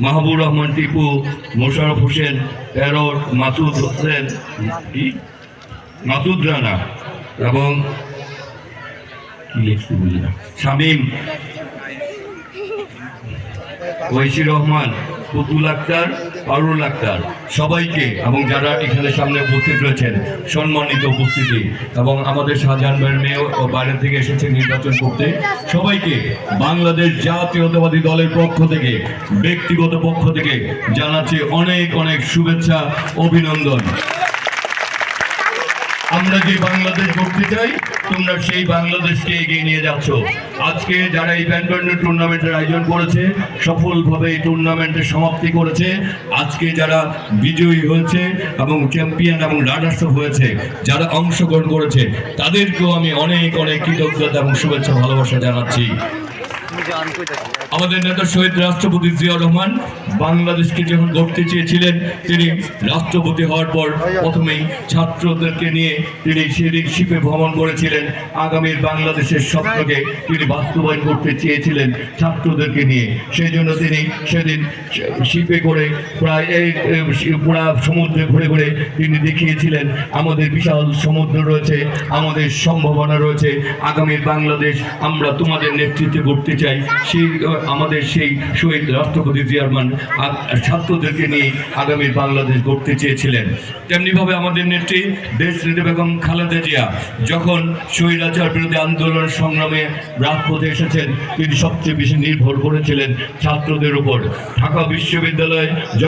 মাহবুব রহমান টিপু, মোশাররফ হোসেন তেরর, মাসুদ হোসেন মাসুদ রানা এবং শামীম, ঐশী রহমান, পুতুল আক্তার, পারুল আক্তার, সবাইকে এবং যারা এখানে সামনে উপস্থিত রয়েছেন সম্মানিত উপস্থিতি এবং আমাদের শাহজাহান ভাইয়ের মেয়ে ও বাইরে থেকে এসেছে নির্বাচন করতে, সবাইকে বাংলাদেশ জাতীয়তাবাদী দলের পক্ষ থেকে ব্যক্তিগত পক্ষ থেকে জানাচ্ছি অনেক অনেক শুভেচ্ছা, অভিনন্দন। আমরা যে বাংলাদেশ গড়তে চাই, তোমরা সেই বাংলাদেশকে এগিয়ে নিয়ে যাচ্ছ। আজকে যারা এই ব্যাডমিন্টন টুর্নামেন্টের আয়োজন করেছে, সফলভাবে এই টুর্নামেন্টের সমাপ্তি করেছে, আজকে যারা বিজয়ী হয়েছে এবং চ্যাম্পিয়ন এবং রানার্স আপ হয়েছে, যারা অংশগ্রহণ করেছে, তাদেরকেও আমি অনেক অনেক কৃতজ্ঞতা এবং শুভেচ্ছা ভালোবাসা জানাচ্ছি। আমাদের নেতা শহীদ রাষ্ট্রপতি জিয়াউর রহমান বাংলাদেশকে যখন গড়তে চেয়েছিলেন, তিনি রাষ্ট্রপতি হওয়ার পর প্রথমেই ছাত্রদেরকে নিয়ে তিনি সেদিন শিপে ভ্রমণ করেছিলেন। আগামীর বাংলাদেশের স্বপ্নকে তিনি বাস্তবায়ন করতে চেয়েছিলেন ছাত্রদেরকে নিয়ে। সেই জন্য তিনি সেদিন শিপে করে প্রায় পুরা সমুদ্রে ঘুরে ঘুরে তিনি দেখিয়েছিলেন আমাদের বিশাল সমুদ্র রয়েছে, আমাদের সম্ভাবনা রয়েছে, আগামীর বাংলাদেশ আমরা তোমাদের নেতৃত্বে গড়তে চাই। সেই আমাদের সেই শহীদ রাষ্ট্রপতি জিয়াউর রহমান ছাত্রদেরকে নিয়ে আগামী বাংলাদেশ গড়তে চেয়েছিলেন। তেমনিভাবে আমাদের নেত্রী দেশনেত্রী বেগম খালেদা জিয়া যখন স্বৈরাচার বিরোধী আন্দোলন সংগ্রামে রাজপথে এসেছেন, তিনি সবচেয়ে বেশি নির্ভর করেছিলেন ছাত্রদের উপর। ঢাকা বিশ্ববিদ্যালয়ে